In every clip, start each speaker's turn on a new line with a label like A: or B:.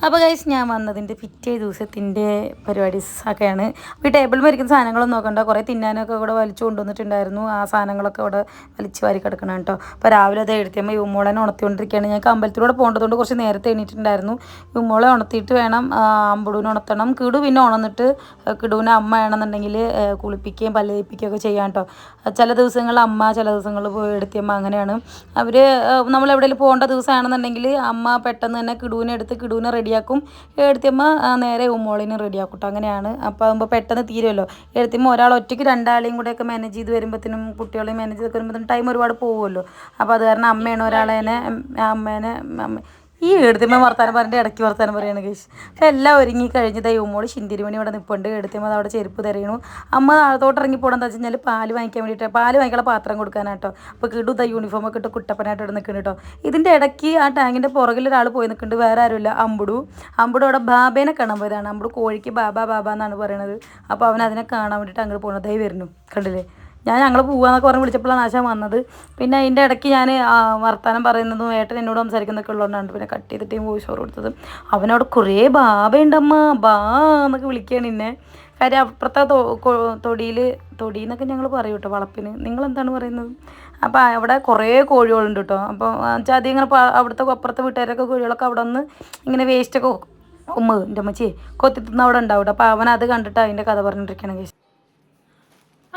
A: അപ്പോൾ ഗൈസ് ഞാൻ വന്നതിൻ്റെ പിറ്റേ ദിവസത്തിൻ്റെ പരിപാടീസൊക്കെയാണ്. അപ്പോൾ ഈ ടേബിളിൽ മരിക്കുന്ന സാധനങ്ങളൊന്നും നോക്കണ്ട, കുറേ തിന്നാനൊക്കെ ഇവിടെ വലിച്ചു കൊണ്ടുവന്നിട്ടുണ്ടായിരുന്നു. ആ സാധനങ്ങളൊക്കെ ഇവിടെ വലിച്ചു വാരി കിടക്കണം കേട്ടോ. അപ്പോൾ രാവിലെ അത് എഴുത്തിയമ്മ യുമ്മോളനെ ഉണർത്തിക്കൊണ്ടിരിക്കുകയാണ്. ഞങ്ങൾക്ക് അമ്പലത്തിലൂടെ പോകേണ്ടതുകൊണ്ട് കുറച്ച് നേരത്തെ എണീറ്റിട്ടുണ്ടായിരുന്നു. യുമ്മോളെ ഉണർത്തിയിട്ട് വേണം അമ്പുടൂനെ ഉണർത്തണം. കിടു പിന്നെ ഉണർന്നിട്ട് കിടുവിനെ അമ്മ വേണമെന്നുണ്ടെങ്കിൽ കുളിപ്പിക്കുകയും പല്ല് തേപ്പിക്കുകയൊക്കെ ചെയ്യാം കേട്ടോ. ചില ദിവസങ്ങളിൽ അമ്മ, ചില ദിവസങ്ങളിൽ പോയി എടുത്തിയമ്മ, അങ്ങനെയാണ് അവർ. നമ്മൾ എവിടെയെങ്കിലും പോകേണ്ട ദിവസമാണെന്നുണ്ടെങ്കിൽ അമ്മ പെട്ടെന്ന് തന്നെ കിടുവിനെ എടുത്ത് കിടുവിനെ റെഡിയാക്കും, എടുത്തിയമ്മ നേരെ ഉമ്മോളിനെ റെഡിയാക്കും കേട്ടോ. അങ്ങനെയാണ്. അപ്പോൾ ആകുമ്പോൾ പെട്ടെന്ന് തീരുമല്ലോ. എടുത്തിയമ്മ ഒരാൾ ഒറ്റയ്ക്ക് രണ്ടാളെയും കൂടെയൊക്കെ മാനേജ് ചെയ്ത് വരുമ്പോഴത്തേനും കുട്ടികളെയും മാനേജ് ചെയ്ത് വരുമ്പോഴത്തേനും ടൈം ഒരുപാട് പോകുമല്ലോ. അപ്പോൾ അത് കാരണം അമ്മയാണ് ഒരാളേനെ ഈ എടുത്തിയമ്മ വർത്താനം പറഞ്ഞിട്ട് ഇടയ്ക്ക് വർത്താനം പറയുകയാണ് കേസ്. അപ്പോൾ എല്ലാം ഒരുങ്ങി കഴിഞ്ഞത് ഉമ്മോട് ശിന്തിരിമണി ഇവിടെ നിൽപ്പുണ്ട്. എടുത്തിയമ്മ അവിടെ ചെരുപ്പ് തരയണു. അമ്മ താഴത്തോട്ട് ഇറങ്ങി പോകണം. എന്താ വെച്ച് കഴിഞ്ഞാൽ പാല് വാങ്ങിക്കാൻ വേണ്ടിയിട്ട്, പാല് വാങ്ങിക്കാനുള്ള പാത്രം കൊടുക്കാനാട്ടോ. അപ്പോൾ കിടു യൂണിഫോമൊക്കെ ഇട്ട് കുട്ടപ്പനായിട്ട് ഇവിടെ നിൽക്കുന്നുണ്ട് കേട്ടോ. ഇതിൻ്റെ ഇടയ്ക്ക് ആ ടാങ്കിൻ്റെ പുറകിൽ ഒരാൾ പോയി നിൽക്കുന്നുണ്ട്, വേറെ ആരുമില്ല, അമ്പുടു. അവിടെ ബാബേനെ കാണാൻ പോയതാണ്. അമ്പുടു കോഴിക്ക് ബാബ എന്നാണ് പറയണത്. അപ്പോൾ അവൻ അതിനെ കാണാൻ വേണ്ടിയിട്ട് അങ്ങോട്ട് പോകുന്നതായി വരുന്നു, കണ്ടില്ലേ. ഞങ്ങൾ പോകാമെന്നൊക്കെ പറഞ്ഞ് വിളിച്ചപ്പോഴാണ് ആശാൻ വന്നത്. പിന്നെ അതിൻ്റെ ഇടയ്ക്ക് ഞാൻ വർത്തമാനം പറയുന്നതും ഏട്ടൻ എന്നോട് സംസാരിക്കുന്നതൊക്കെ ഉള്ളതുകൊണ്ടാണ് പിന്നെ കട്ട് ചെയ്തിട്ട് വോയിസ് ഓവർ കൊടുത്തത്. അവനവിടെ കുറേ ബാബയുണ്ടമ്മ ബാ എന്നൊക്കെ വിളിക്കുകയാണ് എന്നെ. കാര്യം അപ്പുറത്തെ തൊടിയെന്നൊക്കെ ഞങ്ങൾ പറയും കേട്ടോ, വളപ്പിന്. നിങ്ങളെന്താണ് പറയുന്നത്? അപ്പോൾ അവിടെ കുറേ കോഴികളുണ്ട് കേട്ടോ. അപ്പോൾ വെച്ചാൽ അധികം ഇങ്ങനെ അവിടുത്തെ അപ്പുറത്തെ വീട്ടുകാരൊക്കെ കോഴികളൊക്കെ അവിടെ നിന്ന് ഇങ്ങനെ വേസ്റ്റൊക്കെ എൻ്റെ അമ്മച്ചി കൊത്തി തിന്ന് അവിടെ ഉണ്ടാവും കേട്ടോ. അപ്പോൾ അവൻ അത് കണ്ടിട്ട് അതിൻ്റെ കഥ പറഞ്ഞിട്ടിരിക്കുകയാണ് കേസ്.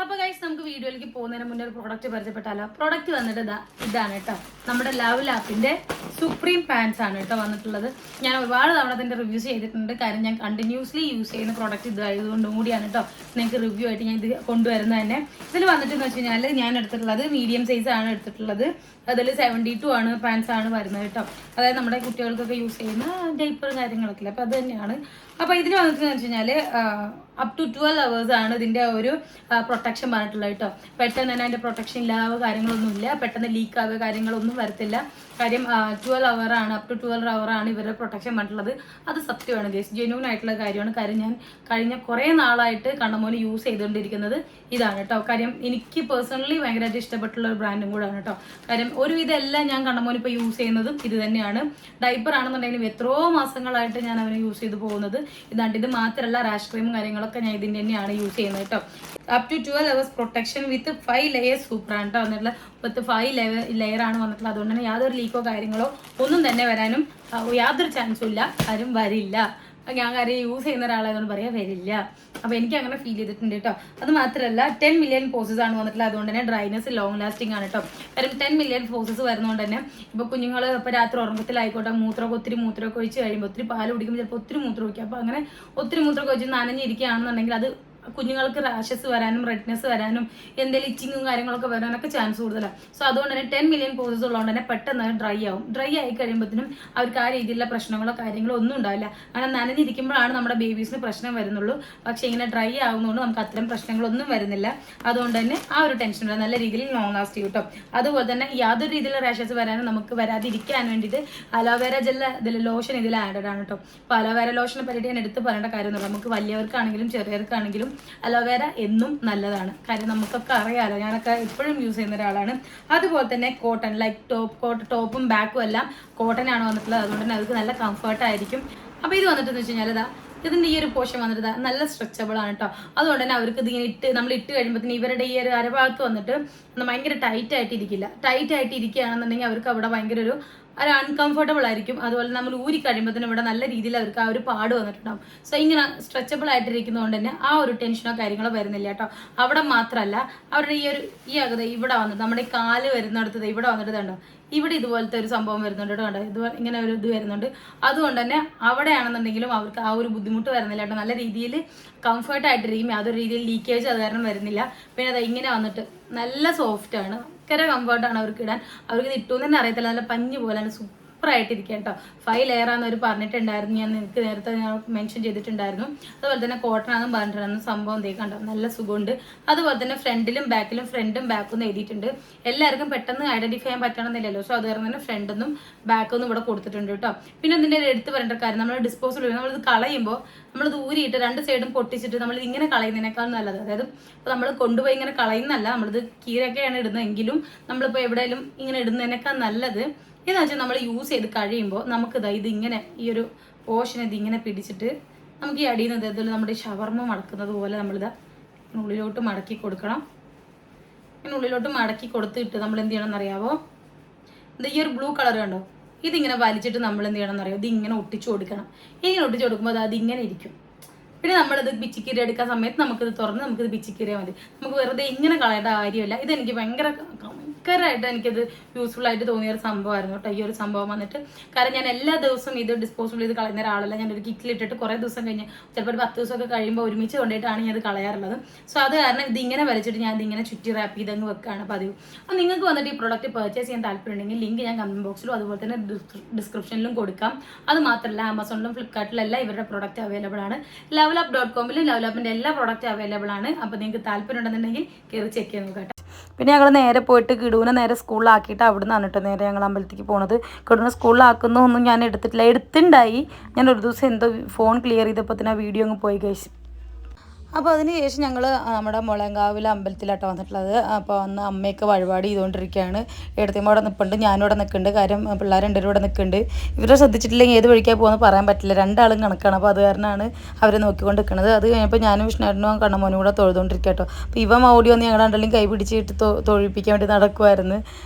A: അപ്പോൾ ഗൈസ് നമുക്ക് വീഡിയോയിലേക്ക് പോകുന്നതിന് മുന്നേ ഒരു പ്രോഡക്റ്റ് പരിചയപ്പെട്ടാലോ. പ്രോഡക്റ്റ് വന്നിട്ട് ഇതാണ് കേട്ടോ, നമ്മുടെ ലവ് ലാപ്പിൻ്റെ സുപ്രീം പാൻസ് ആണ് കേട്ടോ വന്നിട്ടുള്ളത്. ഞാൻ ഒരുപാട് തവണ അതിൻ്റെ റിവ്യൂസ് ചെയ്തിട്ടുണ്ട്. കാര്യം ഞാൻ കണ്ടിന്യൂസ്ലി യൂസ് ചെയ്യുന്ന പ്രോഡക്റ്റ് ഇതായതുകൊണ്ടും കൂടിയാണ് കേട്ടോ നിങ്ങൾക്ക് റിവ്യൂ ആയിട്ട് ഞാൻ ഇത് കൊണ്ടുവരുന്നത് തന്നെ. ഇതിൽ വന്നിട്ടെന്ന് വെച്ച് കഴിഞ്ഞാൽ ഞാൻ എടുത്തിട്ടുള്ളത് മീഡിയം സൈസ് ആണ് എടുത്തിട്ടുള്ളത്. അതിൽ 72 ആണ് പാൻസ് ആണ് വരുന്നത് കേട്ടോ. അതായത് നമ്മുടെ കുട്ടികൾക്കൊക്കെ യൂസ് ചെയ്യുന്ന ഡൈപ്പർ കാര്യങ്ങളൊക്കെ ഇല്ല, അപ്പോൾ അത് തന്നെയാണ്. അപ്പോൾ ഇതിൽ വന്നിട്ടെന്ന് വെച്ച് കഴിഞ്ഞാൽ അപ് ടു 12 hours ആണ് ഇതിൻ്റെ ഒരു പ്രൊട്ടക്ഷൻ പറഞ്ഞിട്ടുള്ളത് കേട്ടോ. പെട്ടെന്ന് തന്നെ അതിൻ്റെ പ്രൊട്ടക്ഷൻ ഇല്ലാതെ കാര്യങ്ങളൊന്നുമില്ല, പെട്ടെന്ന് ലീക്ക് ആവുക കാര്യങ്ങളൊന്നും വരത്തില്ല. കാര്യം 12 hour ആണ്, അപ് ടു 12 hour ആണ് ഇവരുടെ പ്രൊട്ടക്ഷൻ പറഞ്ഞിട്ടുള്ളത്. അത് സത്യമാണ് ഗൈസ്, ജെന്യൂൻ ആയിട്ടുള്ള കാര്യമാണ്. കാര്യം ഞാൻ കഴിഞ്ഞ കുറേ നാളായിട്ട് കണ്ണമോന് യൂസ് ചെയ്തുകൊണ്ടിരിക്കുന്നത് ഇതാണ് കേട്ടോ. കാര്യം എനിക്ക് പേഴ്സണലി ഭയങ്കരമായിട്ട് ഇഷ്ടപ്പെട്ടുള്ള ഒരു ബ്രാൻഡും കൂടെയാണ് കേട്ടോ. കാര്യം ഒരുവിധം എല്ലാം ഞാൻ കണ്ണമോന് ഇപ്പോൾ യൂസ് ചെയ്യുന്നതും ഇത് തന്നെയാണ്. ഡൈപ്പർ ആണെന്നുണ്ടെങ്കിലും എത്രയോ മാസങ്ങളായിട്ട് ഞാൻ അവനെ യൂസ് ചെയ്ത് പോകുന്നത് ഇതാണ്ട്. ഇത് മാത്രമല്ല, റാഷ് ക്രീമും കാര്യങ്ങളൊക്കെ ഞാൻ ഇതിൻ്റെ തന്നെയാണ് യൂസ് ചെയ്യുന്നത് കേട്ടോ. Up to 12 hours protection with 5 layers സൂപ്പറാണ് കേട്ടോ വന്നിട്ടുള്ള. വിത്ത് 5 ലെയർ ആണ് വന്നിട്ടുള്ളത്. അതുകൊണ്ട് തന്നെ യാതൊരു ലീക്കോ കാര്യങ്ങളോ ഒന്നും തന്നെ വരാനും യാതൊരു ചാൻസും ഇല്ല, ആരും വരില്ല. ഞാൻ കാര്യം യൂസ് ചെയ്യുന്ന ഒരാളായതുകൊണ്ട് പറയാൻ വരില്ല. അപ്പോൾ എനിക്ക് അങ്ങനെ ഫീൽ ചെയ്തിട്ടുണ്ട് കേട്ടോ. അത് മാത്രമല്ല 10 million പോസസ് ആണ് വന്നിട്ടുള്ളത്. അതുകൊണ്ട് തന്നെ ഡ്രൈനെസ് ലോങ് ലാസ്റ്റിംഗ് ആണ് കേട്ടോ. കാര്യം 10 million പോസസ് വരുന്നതുകൊണ്ട് തന്നെ ഇപ്പോൾ കുഞ്ഞുങ്ങൾ ഇപ്പോൾ രാത്രി ഉറങ്ങത്തിലായിക്കോട്ടെ ഒത്തിരി മൂത്രമൊക്കെ ഒഴിച്ച് കഴിയുമ്പോൾ ഒത്തിരി പാല് കുടിക്കുമ്പോൾ ചിലപ്പോൾ ഒത്തിരി മൂത്രം ഒഴിക്കും. അപ്പോൾ അങ്ങനെ ഒത്തിരി മൂത്രമൊക്കെ ഒഴിച്ച് നനഞ്ഞിരിക്കുകയാണെന്നുണ്ടെങ്കിൽ അത് കുഞ്ഞുങ്ങൾക്ക് റാഷസ് വരാനും റെഡ്നെസ് വരാനും എന്തെങ്കിലും ഇച്ചിങ്ങും കാര്യങ്ങളൊക്കെ വരാനൊക്കെ ചാൻസ് കൂടുതലാണ്. സോ അതുകൊണ്ട് തന്നെ 10 million പോസസ് ഉള്ളതുകൊണ്ട് തന്നെ പെട്ടെന്ന് ഡ്രൈ ആവും. ഡ്രൈ ആയി കഴിയുമ്പോഴത്തേനും അവർക്ക് ആ രീതിയിലുള്ള പ്രശ്നങ്ങളോ കാര്യങ്ങളോ ഒന്നും ഉണ്ടാവില്ല. അങ്ങനെ നനഞ്ഞിരിക്കുമ്പോഴാണ് നമ്മുടെ ബേബീസിന് പ്രശ്നം വരുന്നുള്ളൂ. പക്ഷേ ഇങ്ങനെ ഡ്രൈ ആവുന്നതുകൊണ്ട് നമുക്ക് അത്തരം പ്രശ്നങ്ങളൊന്നും വരുന്നില്ല. അതുകൊണ്ട് തന്നെ ആ ഒരു ടെൻഷൻ നല്ല രീതിയിൽ ലോങ് ലാസ്റ്റ് ചെയ്യും കേട്ടോ. അതുപോലെ തന്നെ യാതൊരു രീതിയിലുള്ള റാഷസ് വരാനും നമുക്ക് വരാതിരിക്കാൻ വേണ്ടിയിട്ട് അലോവേര ഇതിൽ ലോഷൻ ഇതിൽ ആഡഡ് ആണ് കേട്ടോ. അപ്പോൾ അലോവേര ലോഷനെ പറ്റിയിട്ട് ഞാൻ എടുത്ത് പറയേണ്ട കാര്യമൊന്നുമില്ല. നമുക്ക് വലിയവർക്കാണെങ്കിലും ചെറിയവർക്കാണെങ്കിലും അലോവേര എന്നും നല്ലതാണ്. കാര്യം നമുക്കൊക്കെ അറിയാമല്ലോ, ഞാനൊക്കെ എപ്പോഴും യൂസ് ചെയ്യുന്ന ഒരാളാണ്. അതുപോലെ തന്നെ കോട്ടൺ, ലൈക്ക് ടോപ്പും ബാക്കും എല്ലാം കോട്ടൺ ആണ് വന്നിട്ടുള്ളത്. അതുകൊണ്ട് തന്നെ അവർക്ക് നല്ല കംഫർട്ടായിരിക്കും. അപ്പോൾ ഇത് വന്നിട്ടെന്ന് വെച്ച് കഴിഞ്ഞാൽ ഇതിൻ്റെ ഈ ഒരു പോർഷൻ വന്നിട്ട് നല്ല സ്ട്രെച്ചബിൾ ആണ് കേട്ടോ. അതുകൊണ്ട് തന്നെ അവർക്ക് ഇതിങ്ങനെ നമ്മൾ ഇട്ട് കഴിയുമ്പോഴത്തേന് ഇവരുടെ ഈ ഒരു അരഭാഗത്ത് വന്നിട്ട് ഭയങ്കര ടൈറ്റ് ആയിട്ട് ഇരിക്കില്ല. ടൈറ്റ് ആയിട്ട് ഇരിക്കുകയാണെന്നുണ്ടെങ്കിൽ അവർക്ക് അവിടെ ഭയങ്കര ഒരു അൺകംഫർട്ടബിൾ ആയിരിക്കും. അതുപോലെ നമ്മൾ ഊരി കഴിയുമ്പോഴത്തേനും ഇവിടെ നല്ല രീതിയിൽ അവർക്ക് ആ ഒരു പാട് വന്നിട്ടുണ്ടാവും. സോ ഇങ്ങനെ സ്ട്രെച്ചബിൾ ആയിട്ടിരിക്കുന്നതുകൊണ്ട് തന്നെ ആ ഒരു ടെൻഷനോ കാര്യങ്ങളോ വരുന്നില്ല കേട്ടോ. അവിടെ മാത്രമല്ല അവരുടെ ഈ അകത്ത് ഇവിടെ വന്നിട്ട് നമ്മുടെ കാല് വരുന്നിടത്തത് ഇവിടെ വന്നിട്ട് കണ്ടോ, ഇവിടെ ഇതുപോലത്തെ ഒരു സംഭവം വരുന്നുണ്ട് കേട്ടോ. ഇങ്ങനെ ഒരു ഇത് വരുന്നുണ്ട്. അതുകൊണ്ട് തന്നെ അവിടെയാണെന്നുണ്ടെങ്കിലും അവർക്ക് ആ ഒരു ബുദ്ധിമുട്ട് വരുന്നില്ല കേട്ടോ. നല്ല രീതിയിൽ കംഫർട്ട് ആയിട്ടിരിക്കും, യാതൊരു രീതിയിൽ ലീക്കേജ് അത് കാരണം വരുന്നില്ല. പിന്നെ അത് ഇങ്ങനെ വന്നിട്ട് നല്ല സോഫ്റ്റ് ആണ്, ഭയങ്കര കംഫർട്ടാണ് അവർക്ക് ഇടാൻ. അവർക്ക് ഇത് ഇട്ടു തന്നെ അറിയത്തില്ല, നല്ല പഞ്ഞ് പോലെയാണ് സൂപ്പറായിട്ടിരിക്കുക കേട്ടോ. 5 layer ആണെന്ന് അവർ പറഞ്ഞിട്ടുണ്ടായിരുന്നു, ഞാൻ നിങ്ങൾക്ക് നേരത്തെ ഞാൻ മെൻഷൻ ചെയ്തിട്ടുണ്ടായിരുന്നു. അതുപോലെ തന്നെ കോട്ടൺ ആണെന്ന് പറഞ്ഞിട്ടുണ്ടായിരുന്നു. സംഭവം കണ്ടോ നല്ല സുഖമുണ്ട്. അതുപോലെ തന്നെ ഫ്രണ്ടിലും ബാക്കും എഴുതിയിട്ടുണ്ട്. എല്ലാവർക്കും പെട്ടെന്ന് ഐഡന്റിഫൈ ചെയ്യാൻ പറ്റണമെന്നില്ലല്ലോ. സോ അത് കാരണം തന്നെ ഫ്രണ്ടെന്നും ബാക്കൊന്നും ഇവിടെ കൊടുത്തിട്ടുണ്ട് കേട്ടോ. പിന്നെ ഇതിൻ്റെ എടുത്ത് പറയേണ്ട കാര്യം, നമ്മൾ ഡിസ്പോസൽ നമ്മളിത് കളയുമ്പോൾ നമ്മളിത് ഊരിയിട്ട് 2 സൈഡും പൊട്ടിച്ചിട്ട് നമ്മൾ ഇങ്ങനെ കളയുന്നതിനേക്കാൾ നല്ലത്. അതായത് ഇപ്പോൾ നമ്മൾ കൊണ്ടുപോയി ഇങ്ങനെ കളയുന്നല്ല, നമ്മളിത് കീരൊക്കെയാണ് ഇടുന്നതെങ്കിലും നമ്മളിപ്പോൾ എവിടെയെങ്കിലും ഇങ്ങനെ ഇടുന്നതിനേക്കാൾ നല്ലത് എന്ന് വെച്ചാൽ നമ്മൾ യൂസ് ചെയ്ത് കഴിയുമ്പോൾ നമുക്കിതാ ഇതിങ്ങനെ ഈ ഒരു പോർഷൻ ഇതിങ്ങനെ പിടിച്ചിട്ട് നമുക്ക് ഈ അടിയിൽ നിന്ന് ഇതുപോലെ നമ്മുടെ ഷവർമ്മ മടക്കുന്നത് പോലെ നമ്മളിതാ ഉള്ളിലോട്ട് മടക്കി കൊടുക്കണം. ഇങ്ങനെ ഉള്ളിലോട്ട് മടക്കി കൊടുത്തിട്ട് നമ്മൾ എന്ത് ചെയ്യണം എന്നറിയാവോ, ഇത് ഈ ഒരു ബ്ലൂ കളർ കണ്ടോ, ഇതിങ്ങനെ വലിച്ചിട്ട് നമ്മൾ എന്ത് ചെയ്യണം എന്നറിയാമോ, ഇതിങ്ങനെ ഒട്ടിച്ചു കൊടുക്കണം. ഇങ്ങനെ ഒട്ടിച്ചു കൊടുക്കുമ്പോൾ അത് അതിങ്ങനെ ഇരിക്കും. പിന്നെ നമ്മളത് പിച്ചിക്കീര എടുക്കാൻ സമയത്ത് നമുക്കിത് തുറന്ന് നമുക്കിത് പിച്ചിക്കീരയാൽ മതി. നമുക്ക് വെറുതെ ഇങ്ങനെ കളയേണ്ട കാര്യമില്ല. ഇതെനിക്ക് ഭയങ്കരമായിട്ട് എനിക്കത് യൂസ്ഫുൾ ആയിട്ട് തോന്നിയ ഒരു സംഭവമായിരുന്നു കേട്ടോ, ഈ ഒരു സംഭവം വന്നിട്ട്. കാരണം ഞാൻ എല്ലാ ദിവസവും ഇത് ഡിസ്പോസിബിൾ ചെയ്ത് കളയുന്ന ഒരാളല്ല. ഞാനൊരു കിറ്റിലിട്ടിട്ട് കുറേ ദിവസം കഴിഞ്ഞ് ചിലപ്പോൾ ഒരു 10 ദിവസമൊക്കെ കഴിയുമ്പോൾ ഒരുമിച്ച് കൊണ്ടിട്ടാണ് ഞാൻ അത് കളയാറുള്ളത്. സോ അത് കാരണം ഇതിങ്ങനെ വലിച്ചിട്ട് ഞാൻ ഇതിങ്ങനെ ചുറ്റി റാപ്പ് ചെയ്തങ്ങ് വെക്കുകയാണ് പതിവ്. അപ്പോൾ നിങ്ങൾക്ക് വന്നിട്ട് ഈ പ്രോഡക്റ്റ് പർച്ചേസ് ചെയ്യാൻ താല്പര്യമുണ്ടെങ്കിൽ ലിങ്ക് ഞാൻ കമന്റ് ബോക്സിലും അതുപോലെ തന്നെ ഡിസ്ക്രിപ്ഷനിലും കൊടുക്കാം. അത് മാത്രമല്ല ആമസോണിലും ഫ്ലിപ്കാർട്ടിലും എല്ലാം ഇവരുടെ പ്രോഡക്റ്റ് അവൈലബിൾ ആണ്. levelup.com-ലും ലെവലപ്പിൻ്റെ എല്ലാ പ്രോഡക്റ്റ് അവൈലബിൾ ആണ്. അപ്പോൾ നിങ്ങൾക്ക് താല്പര്യം ഉണ്ടെന്നുണ്ടെങ്കിൽ കയറി ചെക്ക് ചെയ്ത് നോക്കട്ടെ. പിന്നെ ഞങ്ങൾ നേരെ പോയിട്ട് കിടുവിനെ നേരെ സ്കൂളിലാക്കിയിട്ട് അവിടെ നിന്നാണ് കേട്ടോ നേരെ ഞങ്ങൾ അമ്പലത്തേക്ക് പോണത്. കിടുവിനെ സ്കൂളിലാക്കുന്നൊന്നും ഞാൻ എടുത്തിട്ടില്ല. എടുത്തിട്ടുണ്ടായി, ഞാൻ ഒരു ദിവസം എന്തോ ഫോൺ ക്ലിയർ ചെയ്തപ്പോൾ തന്നെ ആ വീഡിയോ അങ്ങ് പോയി കഴിച്ചു. അപ്പോൾ അതിന് ശേഷം ഞങ്ങൾ നമ്മുടെ മുളങ്കാവിലെ അമ്പലത്തിലാട്ടോ വന്നിട്ടുള്ളത്. അപ്പോൾ അന്ന് അമ്മയൊക്കെ വഴിപാട് ചെയ്തുകൊണ്ടിരിക്കുകയാണ്. എടുത്തേമ്മ അവിടെ നിൽപ്പുണ്ട്, ഞാനും ഇവിടെ നിൽക്കുന്നുണ്ട്. കാര്യം പിള്ളേർ രണ്ടുപേരും ഇവിടെ നിൽക്കുന്നുണ്ട്. ഇവരെ ശ്രദ്ധിച്ചിട്ടില്ലെങ്കിൽ ഏത് വഴിക്കാൻ പോകുമെന്ന് പറയാൻ പറ്റില്ല, രണ്ടാളും കണക്കാണ്. അപ്പോൾ അത് കാരണമാണ് അവരെ നോക്കിക്കൊണ്ട് നിൽക്കുന്നത്. അത് കഴിഞ്ഞപ്പോൾ ഞാനും വിഷ്ണുവേട്ടനും കണ്ണമോനും കൂടെ തൊഴുതുകൊണ്ടിരിക്കുക കേട്ടോ. അപ്പോൾ ഇവ ഓടി വന്ന് ഞങ്ങളുടെ രണ്ടാളും കൈ പിടിച്ചിട്ട് തൊഴിപ്പിക്കാൻ വേണ്ടി നടക്കുമായിരുന്നു.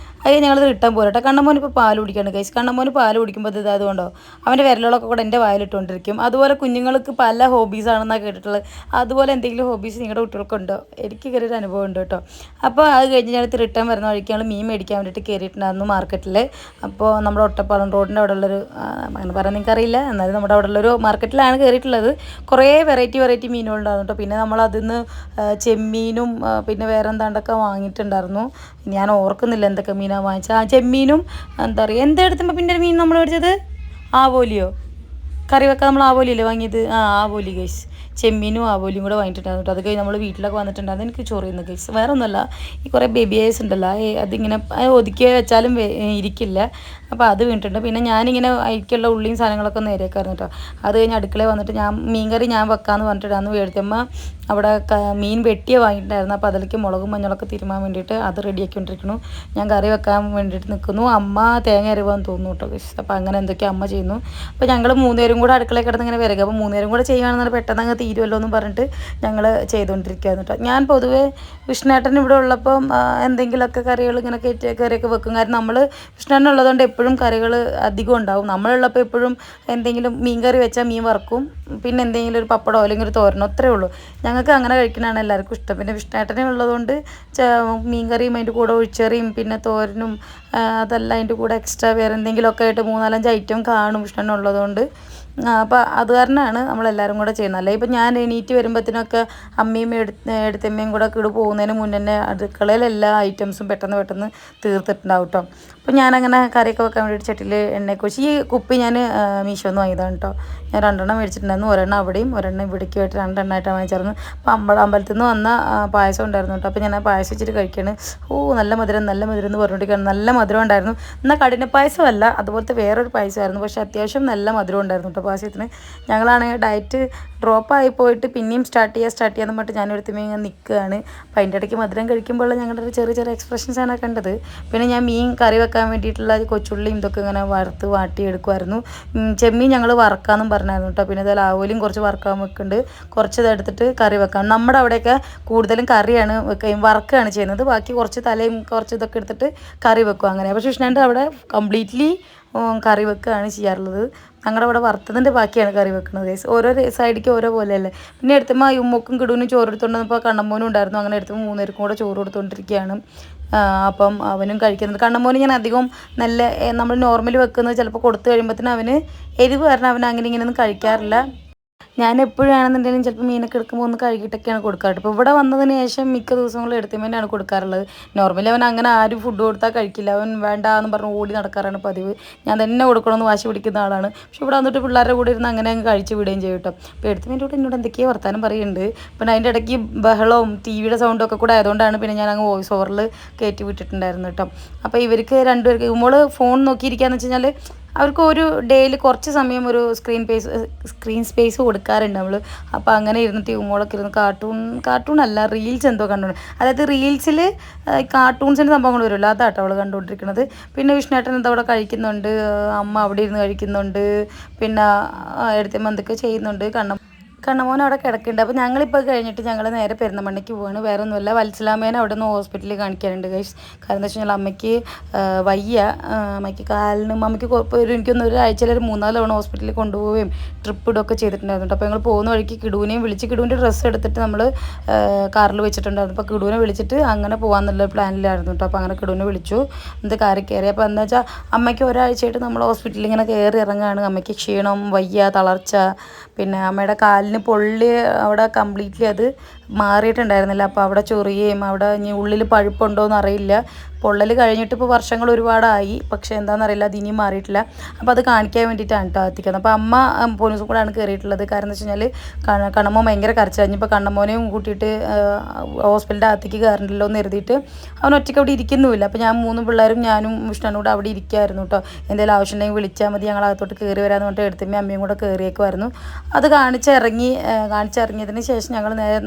A: അത് ഞങ്ങൾ റിട്ടേൺ പോരട്ടെ. കണ്ണമോന് ഇപ്പോൾ പാൽ കുടിക്കാണ് കഴിച്ച്. കണ്ണമോന് പാൽ കുടിക്കുമ്പോൾ ഇത് അതുകൊണ്ടോ അവൻ്റെ വിരലുകളൊക്കെ കൂടെ എൻ്റെ വായിലിട്ടുകൊണ്ടിരിക്കും. അതുപോലെ കുഞ്ഞുങ്ങൾക്ക് പല ഹോബീസാണെന്നാണ് കേട്ടിട്ടുള്ളത്. അതുപോലെ എന്തെങ്കിലും ഹോബീസ് നിങ്ങളുടെ കുട്ടികൾക്കുണ്ടോ? എനിക്ക് കയറിയൊരു അനുഭവം ഉണ്ട് കേട്ടോ. അപ്പോൾ അത് കഴിഞ്ഞ് ഞങ്ങൾക്ക് റിട്ടേൺ വരുന്ന വഴിക്ക് ഞങ്ങൾ മീൻ മേടിക്കാൻ വേണ്ടിയിട്ട് കയറിയിട്ടുണ്ടായിരുന്നു മാർക്കറ്റിൽ. അപ്പോൾ നമ്മുടെ ഒറ്റപ്പാലം റോഡിൻ്റെ അവിടെ ഉള്ളൊരു അങ്ങനെ പറയാൻ നിങ്ങൾക്കറിയില്ല, എന്നാലും നമ്മുടെ അവിടെ ഉള്ളൊരു മാർക്കറ്റിലാണ് കയറിയിട്ടുള്ളത്. കുറേ വെറൈറ്റി മീനുകളുണ്ടായിരുന്നു കേട്ടോ. പിന്നെ നമ്മൾ അതിൽ നിന്ന് ചെമ്മീനും പിന്നെ വേറെ എന്താണ്ടൊക്കെ വാങ്ങിയിട്ടുണ്ടായിരുന്നു. ഞാൻ ഓർക്കുന്നില്ല എന്തൊക്കെ മീനാണ് വാങ്ങിച്ചത്. ആ ചെമ്മീനും എന്താ പറയുക എന്തെടുത്തുമ്പോൾ പിന്നെ ഒരു മീൻ നമ്മൾ മേടിച്ചത് ആവോലിയോ, കറി വെക്കാൻ നമ്മൾ ആവോലിയല്ലേ വാങ്ങിയത്. ആവോലി ഗൈസ്, ചെമ്മീനും ആവോലിയും കൂടെ വാങ്ങിയിട്ടുണ്ടായിരുന്നു കേട്ടോ. അത് കഴിഞ്ഞ് നമ്മൾ വീട്ടിലൊക്കെ വന്നിട്ടുണ്ടായിരുന്നു. എനിക്ക് ചൊറിയുന്നു ഗൈസ്, വേറെ ഒന്നുമല്ല, ഈ കുറേ ബേബി ഐസ് ഉണ്ടല്ലോ, അതിങ്ങനെ ഒതുക്കി വെച്ചാലും ഇരിക്കില്ല. അപ്പോൾ അത് വീണിട്ടുണ്ട്. പിന്നെ ഞാനിങ്ങനെ അതിലേക്കുള്ള ഉള്ളിയും സാധനങ്ങളൊക്കെ നേരെയൊക്കെയായിരുന്നു കേട്ടോ. അത് കഴിഞ്ഞ് അടുക്കളയിൽ വന്നിട്ട് ഞാൻ മീൻകറി ഞാൻ വെക്കാമെന്ന് പറഞ്ഞിട്ടുണ്ടായിരുന്നു. വേടിച്ചമ്മ അവിടെ മീൻ വെട്ടിയ വാങ്ങിയിട്ടുണ്ടായിരുന്നു. അപ്പോൾ അതിലേക്ക് മുളകും മഞ്ഞളൊക്കെ തിരുമാൻ വേണ്ടിയിട്ട് അത് റെഡിയാക്കിക്കൊണ്ടിരിക്കുന്നു. ഞാൻ കറി വെക്കാൻ വേണ്ടിയിട്ട് നിൽക്കുന്നു. അമ്മ തേങ്ങ അരവാന്ന് തോന്നുന്നു കേട്ടോ ഗൈസ്. അപ്പോൾ അങ്ങനെ എന്തൊക്കെയോ അമ്മ ചെയ്യുന്നു. അപ്പോൾ ഞങ്ങൾ 3 പേരും കൂടെ അടുക്കളയിൽ കിടന്ന് ഇങ്ങനെ വരിക. അപ്പോൾ 3 പേരും കൂടെ ചെയ്യുകയാണെന്ന് പെട്ടെന്ന് അങ്ങ് തീരുമല്ലോ എന്ന് പറഞ്ഞിട്ട് ഞങ്ങൾ ചെയ്തുകൊണ്ടിരിക്കുകയായിരുന്നു കേട്ടോ. ഞാൻ പൊതുവേ വിഷ്ണുവേട്ടൻ ഇവിടെ ഉള്ളപ്പം എന്തെങ്കിലുമൊക്കെ കറികൾ ഇങ്ങനെ കറിയൊക്കെ വെക്കും. കാരണം നമ്മൾ വിഷ്ണുവേട്ടൻ ഉള്ളതുകൊണ്ട് എപ്പോഴും കറികൾ അധികം ഉണ്ടാവും. നമ്മളുള്ളപ്പോൾ എപ്പോഴും എന്തെങ്കിലും മീൻ കറി വെച്ചാൽ മീൻ വറക്കും, പിന്നെ എന്തെങ്കിലും ഒരു പപ്പടമോ അല്ലെങ്കിൽ ഒരു തോരനോ, അത്രേ ഉള്ളൂ. ഞങ്ങൾക്ക് അങ്ങനെ കഴിക്കുന്നതാണ് എല്ലാവർക്കും ഇഷ്ടം. പിന്നെ വിഷ്ണുവേട്ടനെ ഉള്ളതുകൊണ്ട് മീൻ കറിയും അതിൻ്റെ കൂടെ ഒഴിച്ചറിയും പിന്നെ തോരനും അതെല്ലാം അതിൻ്റെ കൂടെ എക്സ്ട്രാ വേറെ എന്തെങ്കിലുമൊക്കെ ആയിട്ട് 3-4 ഐറ്റം കാണും വിഷ്ണുവേട്ടൻ ഉള്ളതുകൊണ്ട്. അപ്പോൾ അത് കാരണമാണ് നമ്മളെല്ലാവരും കൂടെ ചെയ്യുന്നത്. അല്ലെങ്കിൽ ഇപ്പോൾ ഞാൻ എണീറ്റ് വരുമ്പോഴത്തേനൊക്കെ അമ്മയും എടുത്തമ്മയും കൂടെ കിടു പോകുന്നതിന് മുന്നേ തന്നെ അടുക്കളയിൽ എല്ലാ ഐറ്റംസും പെട്ടെന്ന് തീർത്തിട്ടുണ്ടാവും കേട്ടോ. അപ്പോൾ ഞാനങ്ങനെ കറിയൊക്കെ വെക്കാൻ വേണ്ടിയിട്ട് ചട്ടിയിൽ എണ്ണയൊക്കെ ഒഴിച്ച് ഈ കുപ്പി ഞാൻ മീഷോന്ന് വാങ്ങിയതാണ് കേട്ടോ. ഞാൻ 2 മേടിച്ചിട്ടുണ്ടായിരുന്നു. ഒരെണ്ണം അവിടെയും ഒരെണ്ണം ഇവിടേക്കും ആയിട്ട് 2 എണ്ണമായിട്ടാണ് വാങ്ങിച്ചായിരുന്നു. അപ്പോൾ അമ്പലത്തിൽ നിന്ന് വന്ന പായസം ഉണ്ടായിരുന്നു കേട്ടോ. അപ്പോൾ ഞാൻ ആ പായസം വെച്ചിട്ട് കഴിക്കുകയാണ്. നല്ല മധുരം എന്ന് പറഞ്ഞിട്ട് നല്ല മധുരം ഉണ്ടായിരുന്നു. എന്നാൽ കഠിന പായസമല്ല, അതുപോലത്തെ വേറൊരു പായസമായിരുന്നു. പക്ഷേ അത്യാവശ്യം നല്ല മധുരം ഉണ്ടായിരുന്നു കേട്ടോ പായസത്തിന്. ഞങ്ങളാണെങ്കിൽ ഡയറ്റ് ഡ്രോപ്പായി പോയിട്ട് പിന്നെയും സ്റ്റാർട്ട് ചെയ്യാന്ന് പറഞ്ഞിട്ട് ഞാനൊരുത്തമേ ഇങ്ങനെ നിൽക്കുകയാണ്. അപ്പോൾ അതിൻ്റെ ഇടയ്ക്ക് മധുരം കഴിക്കുമ്പോൾ ഞങ്ങളുടെ ഒരു ചെറിയ എക്സ്പ്രഷൻസാണ് കണ്ടത്. പിന്നെ ഞാൻ മീൻ കറി വെക്കാൻ വേണ്ടിയിട്ടുള്ള കൊച്ചുള്ളിയും ഇതൊക്കെ ഇങ്ങനെ വാട്ടിയെടുക്കുമായിരുന്നു. ചെമ്മീൻ ഞങ്ങൾ വറക്കാമെന്നും പറഞ്ഞായിരുന്നു കേട്ടോ. പിന്നെ ഇതുപോലെ ആവോലിയും കുറച്ച് വറക്കാൻ വെക്കുന്നുണ്ട്, കുറച്ച് ഇതെടുത്തിട്ട് കറി വെക്കാം. നമ്മുടെ അവിടെയൊക്കെ കൂടുതലും കറിയാണ് വറക്കുകയാണ് ചെയ്യുന്നത്. ബാക്കി കുറച്ച് തലയും കുറച്ച് ഇതൊക്കെ എടുത്തിട്ട് കറി വെക്കും അങ്ങനെ. പക്ഷേ വിഷ്ണുവിൻ്റെ അവിടെ കംപ്ലീറ്റ്ലി കറി വെക്കുകയാണ് ചെയ്യാറുള്ളത്. ഞങ്ങളുടെ അവിടെ വറുത്തതിൻ്റെ ബാക്കിയാണ് കറി വെക്കുന്നത് ഗൈസ്. ഓരോ സൈഡിലേക്ക് ഓരോ പോലെയല്ലേ. പിന്നെ എടുത്തുമ്പോൾ ഉമ്മക്കും കിടുവിനും ചോറ് എടുത്തുകൊണ്ടിരുന്നപ്പോൾ കണ്ണമ്മോനും ഉണ്ടായിരുന്നു. അങ്ങനെ എടുത്തുമ്പോൾ 3 പേർക്കും കൂടെ ചോറ് കൊടുത്തുകൊണ്ടിരിക്കുകയാണ്. അപ്പം അവനും കഴിക്കുന്നത്. കണ്ണമ്മോന് ഞാൻ അധികം നല്ല നമ്മൾ നോർമലി വെക്കുന്നത് ചിലപ്പോൾ കൊടുത്തു കഴിയുമ്പോഴത്തേനും അവന് എരിവ് കാരണം അവൻ അങ്ങനെ ഇങ്ങനെയൊന്നും കഴിക്കാറില്ല. ഞാൻ എപ്പോഴാണെന്നുണ്ടെങ്കിലും ചിലപ്പോൾ മീനൊക്കെ എടുക്കുമ്പോൾ ഒന്ന് കഴുകിയിട്ടൊക്കെയാണ് കൊടുക്കാറ്. ഇപ്പോൾ ഇവിടെ വന്നതിന് ശേഷം മിക്ക ദിവസങ്ങളും എടുത്തുമേനാണ് കൊടുക്കാറുള്ളത്. നോർമലി അവൻ അങ്ങനെ ആരും ഫുഡ് കൊടുത്താൽ കഴിക്കില്ല. അവൻ വേണ്ട എന്ന് പറഞ്ഞ് ഓടി നടക്കാറാണ് പതിവ്. ഞാൻ തന്നെ കൊടുക്കണമെന്ന് വാശി പിടിക്കുന്ന ആളാണ്. പക്ഷെ ഇവിടെ വന്നിട്ട് പിള്ളേരുടെ കൂടെ ഇരുന്ന് അങ്ങനെ അങ്ങ് കഴിച്ച് വിടുകയും ചെയ്യും കേട്ടോ. അപ്പോൾ എടുത്തുമേൻ്റെ കൂടെ എന്നോട് എന്തൊക്കെയോ വർത്താനം പറയുന്നുണ്ട്. പിന്നെ അതിൻ്റെ ഇടയ്ക്ക് ബഹളവും ടിവിയുടെ സൗണ്ടും ഒക്കെ കൂടെ ആയതുകൊണ്ടാണ് പിന്നെ ഞാൻ അങ്ങ് വോയിസ് ഓവറിൽ കയറ്റി വിട്ടിട്ടുണ്ടായിരുന്നു കേട്ടോ. അപ്പോൾ ഇവർക്ക് 2 പേർക്ക് മോള് ഫോൺ നോക്കിയിരിക്കുകയെന്ന് വെച്ച് കഴിഞ്ഞാൽ അവർക്ക് ഒരു ഡേയിൽ കുറച്ച് സമയം ഒരു സ്ക്രീൻ സ്പേസ് കൊടുക്കാറുണ്ട് നമ്മൾ. അപ്പോൾ അങ്ങനെ ഇരുന്നിട്ട് ഉമ്മോളൊക്കെ ഇരുന്ന് കാർട്ടൂൺ അല്ല റീൽസ് എന്തോ കണ്ടുകൊണ്ട്, അതായത് റീൽസിൽ കാർട്ടൂൺസിൻ്റെ സംഭവങ്ങൾ വരുമല്ലോ, അതാട്ടോ അവൾ കണ്ടുകൊണ്ടിരിക്കുന്നത്. പിന്നെ വിഷ്ണുവേട്ടൻ എന്താ അവിടെ കഴിക്കുന്നുണ്ട്, അമ്മ അവിടെ ഇരുന്ന് കഴിക്കുന്നുണ്ട്, പിന്നെ എടുത്തമ്മ എന്തൊക്കെ ചെയ്യുന്നുണ്ട്. കണ്ണമോൻ അവിടെ കിടക്കുന്നുണ്ട്. അപ്പോൾ ഞങ്ങളിപ്പോൾ കഴിഞ്ഞിട്ട് ഞങ്ങൾ നേരെ പെരുന്തമണ്ണയ്ക്ക് പോവാണ്. വേറെ ഒന്നുമില്ല, വത്സലാമേനെ അവിടെ നിന്ന് ഹോസ്പിറ്റലിൽ കാണിക്കാനുണ്ട് ഗൈസ്. കാരണം എന്താ വെച്ച് കഴിഞ്ഞാൽ അമ്മയ്ക്ക് വയ്യ, അമ്മയ്ക്ക് കാലിന് അമ്മയ്ക്ക് എനിക്കൊന്ന് ഒരാഴ്ചയിൽ ഒരു 3-4 തവണ ഹോസ്പിറ്റലിൽ കൊണ്ടുപോവുകയും ട്രിപ്പ് ഇടുകയൊക്കെ ചെയ്തിട്ടുണ്ടായിരുന്നു. അപ്പോൾ ഞങ്ങൾ പോകുന്ന വഴിക്ക് കിടുവിനെയും വിളിച്ച് കിടുവിൻ്റെ ഡ്രസ്സ് എടുത്തിട്ട് നമ്മൾ കാറിൽ വെച്ചിട്ടുണ്ടായിരുന്നു. അപ്പോൾ കിടുവിനെ വിളിച്ചിട്ട് അങ്ങനെ പോകാമെന്നുള്ള പ്ലാനിലായിരുന്നു കേട്ടോ. അപ്പോൾ അങ്ങനെ കിടുവിനെ വിളിച്ചു, എന്ത് കാറിൽ കയറി. അപ്പോൾ എന്താ വെച്ചാൽ അമ്മയ്ക്ക് ഒരാഴ്ചയായിട്ട് നമ്മൾ ഹോസ്പിറ്റലിൽ ഇങ്ങനെ കയറി ഇറങ്ങുകയാണ്. അമ്മയ്ക്ക് ക്ഷീണം, വയ്യ, തളർച്ച, പിന്നെ അമ്മയുടെ കാലിന് പൊള്ളി അവിടെ കംപ്ലീറ്റ്ലി അത് മാറിയിട്ടുണ്ടായിരുന്നില്ല. അപ്പോൾ അവിടെ ചൊറിയുകയും അവിടെ ഇനി ഉള്ളിൽ പഴുപ്പുണ്ടോ എന്നറിയില്ല. പൊള്ളൽ കഴിഞ്ഞിട്ട് ഇപ്പോൾ വർഷങ്ങൾ ഒരുപാടായി, പക്ഷേ എന്താണെന്നറിയില്ല, അത് ഇനിയും മാറിയിട്ടില്ല. അപ്പോൾ അത് കാണിക്കാൻ വേണ്ടിയിട്ടാണ് കേട്ടോ എത്തിക്കുന്നത്. അപ്പോൾ അമ്മ പോലീസും കൂടെയാണ് കയറിയിട്ടുള്ളത്. കാരണം എന്ന് വെച്ച് കഴിഞ്ഞാൽ കണ്ണമ്മ ഭയങ്കര കരച്ചിൽ. ഇപ്പോൾ കണ്ണമ്മോനെയും കൂട്ടിയിട്ട് ഹോസ്പിറ്റലിൻ്റെ അകത്തേക്ക് കയറണ്ടല്ലോ എന്ന് എഴുതിയിട്ട് അവൻ ഒറ്റയ്ക്ക് അവിടെ ഇരിക്കുന്നുമില്ല. അപ്പോൾ ഞാൻ 3 പിള്ളേരും ഞാനും വിഷ്ണുനും കൂടെ അവിടെ ഇരിക്കുമായിരുന്നു കേട്ടോ. എന്തെങ്കിലും ആവശ്യം ഉണ്ടെങ്കിൽ വിളിച്ചാൽ മതി, ഞങ്ങൾ അകത്തോട്ട് കയറി വരാമെന്ന് പറഞ്ഞിട്ട് എടുത്തമ്മയും അമ്മയും കൂടെ കയറിയേക്കുമായിരുന്നു. അത് കാണിച്ചിറങ്ങിയതിന് ശേഷം ഞങ്ങൾ നേരെ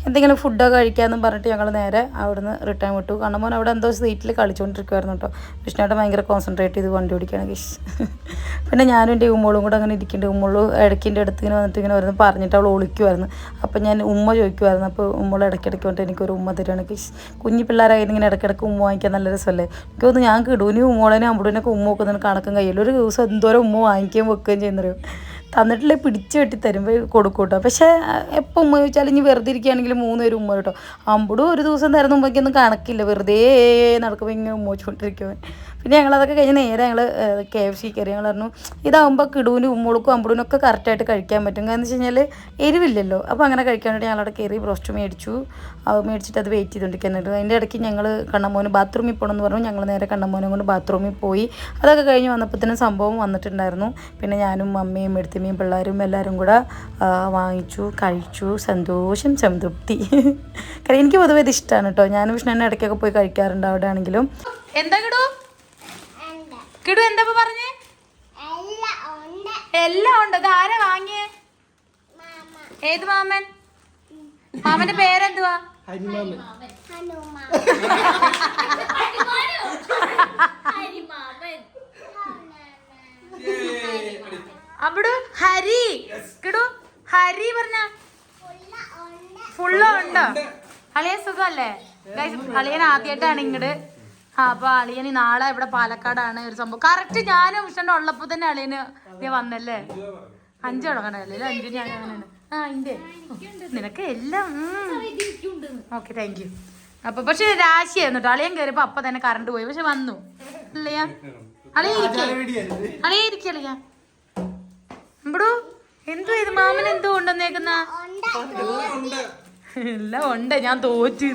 A: എന്തെങ്കിലും ഫുഡൊക്കെ കഴിക്കാമെന്നും പറഞ്ഞിട്ട് ഞങ്ങൾ നേരെ അവിടുന്ന് റിട്ടേൺ വിട്ടു. കണ്ണമോൻ അവിടെ എന്തോ സീറ്റിൽ കളിച്ചുകൊണ്ടിരിക്കുമായിരുന്നു കേട്ടോ. വിഷ്ണുവേട്ടൻ ഭയങ്കര കോൺസെൻട്രേറ്റ് ചെയ്ത് വണ്ടി ഓടിക്കുകയാണ് ഗൈസ്. പിന്നെ ഞാനും എൻ്റെ ഉമ്മോളും കൂടെ അങ്ങനെ ഇരിക്കുന്നുണ്ട്. ഉമ്മോള് ഇടയ്ക്കിൻ്റെ അടുത്ത് ഇങ്ങനെ വന്നിട്ട് ഇങ്ങനെ വരുന്നു പറഞ്ഞിട്ട് അവൾ ഒളിക്കുമായിരുന്നു. അപ്പോൾ ഞാൻ ഉമ്മ ചോദിക്കുമായിരുന്നു. അപ്പോൾ ഉമ്മോൾ ഇടയ്ക്കിടയ്ക്ക് വന്നിട്ട് എനിക്കൊരു ഉമ്മ തരുവാണ് ഗൈസ്. കുഞ്ഞു പിള്ളേരായിരുന്നു ഇങ്ങനെ ഇടയ്ക്കിടയ്ക്ക് ഉമ്മ വാങ്ങിക്കാൻ നല്ല രസമല്ലേ. എനിക്ക് തോന്നുന്നു ഞാൻ കിടൂനും ഉമ്മോളേനും അമ്പൂടിനൊക്കെ ഉമ്മ വെക്കുന്നതിന് കണക്കും കയ്യിൽ ഒരു ദിവസം എന്തോരം ഉമ്മ വാങ്ങിക്കുകയും വെക്കുകയും ചെയ്യുന്നറിയോ. തന്നിട്ടില്ലേ പിടിച്ച് വെട്ടി തരുമ്പോൾ കൊടുക്കും കേട്ടോ. പക്ഷേ എപ്പോൾ ഉമ്മ ചോദിച്ചാൽ ഇനി വെറുതെ ഇരിക്കുകയാണെങ്കിൽ 3 പേരും ഉമ്മ കേട്ടോ. അമ്പുടും ഒരു ദിവസം തരുന്ന ഉമ്മയ്ക്കൊന്നും കണക്കില്ല, വെറുതെ നടക്കുമ്പോൾ ഇങ്ങനെ ഉമ്മ വെച്ചുകൊണ്ടിരിക്കുവാൻ. പിന്നെ ഞങ്ങളതൊക്കെ കഴിഞ്ഞ് നേരെ ഞങ്ങൾ KFC കയറി. ഞങ്ങൾ പറഞ്ഞു ഇതാകുമ്പോൾ കിടൂനും ഉമ്മോൾക്കും അമ്പൂടിനും ഒക്കെ കറക്റ്റായിട്ട് കഴിക്കാൻ പറ്റും. കാരണം എന്ന് വെച്ച് കഴിഞ്ഞാൽ എരിവില്ലല്ലോ. അപ്പോൾ അങ്ങനെ കഴിക്കാൻ വേണ്ടി ഞങ്ങളവിടെ കയറി ബ്രോസ്റ്റ് മേടിച്ചു. മേടിച്ചിട്ട് അത് വെയിറ്റ് ചെയ്തുകൊണ്ടിരിക്കുന്നുണ്ട്. അതിൻ്റെ ഇടയ്ക്ക് ഞങ്ങൾ കണ്ണമ്മോന് ബാത്റൂമിൽ പോകണമെന്ന് പറഞ്ഞു. ഞങ്ങൾ നേരെ കണ്ണമ്മോനെ കൊണ്ട് ബാത്റൂമിൽ പോയി. അതൊക്കെ കഴിഞ്ഞ് വന്നപ്പോഴത്തേനും സംഭവം വന്നിട്ടുണ്ടായിരുന്നു. പിന്നെ ഞാനും അമ്മയും എടുത്തമ്മയും പിള്ളേരും എല്ലാവരും കൂടെ വാങ്ങിച്ചു, കഴിച്ചു. സന്തോഷം, സംതൃപ്തി. കാരണം എനിക്ക് പൊതുവേ ഇത് ഇഷ്ടമാണ് കേട്ടോ. ഞാനും വിഷ്ണുവിനെ ഇടയ്ക്കൊക്കെ പോയി കഴിക്കാറുണ്ട് അവിടെ ആണെങ്കിലും. എന്താ കിടു എന്താ പറഞ്ഞേ? എല്ലാം ഉണ്ട്. അത് ആരാ വാങ്ങിയേ? ഏത് മാമൻ? മാമന്റെ പേരെന്തുവാ? അവിടെ ഹരി കിടു ഹരി പറഞ്ഞ ഫുള്ള് ഉണ്ടോ? അളിയ സുഖമല്ലേ? അളിയൻ ആദ്യമായിട്ടാണ് ഇങ്ങോട്ട്. അപ്പൊ അളിയൻ നാളെ ഇവിടെ പാലക്കാടാണ് ഒരു സംഭവം. കറക്റ്റ് ഞാനും വിഷന്റെ ഉള്ളപ്പോ തന്നെ അളിയന് വന്നല്ലേ. 5 തുടങ്ങണല്ലേ? 5 ഞാൻ അങ്ങനെയാണ്. ഇന്റെ നിനക്ക് എല്ലാം ഓക്കെ, താങ്ക് യു. അപ്പൊ പക്ഷെ രാശിയായിരുന്നു കേട്ടോ. അളിയൻ കയറിയപ്പോ അപ്പൊ തന്നെ കറണ്ട് പോയി. പക്ഷെ വന്നു അല്ലയാ. അളിയ ഇരിക്കളിയാ. ഇവിടു എന്തോ ഇത് മാമൻ എന്തോ ഉണ്ടെന്നേക്കുന്ന എല്ലാം ഉണ്ട്. ഞാൻ തോറ്റു.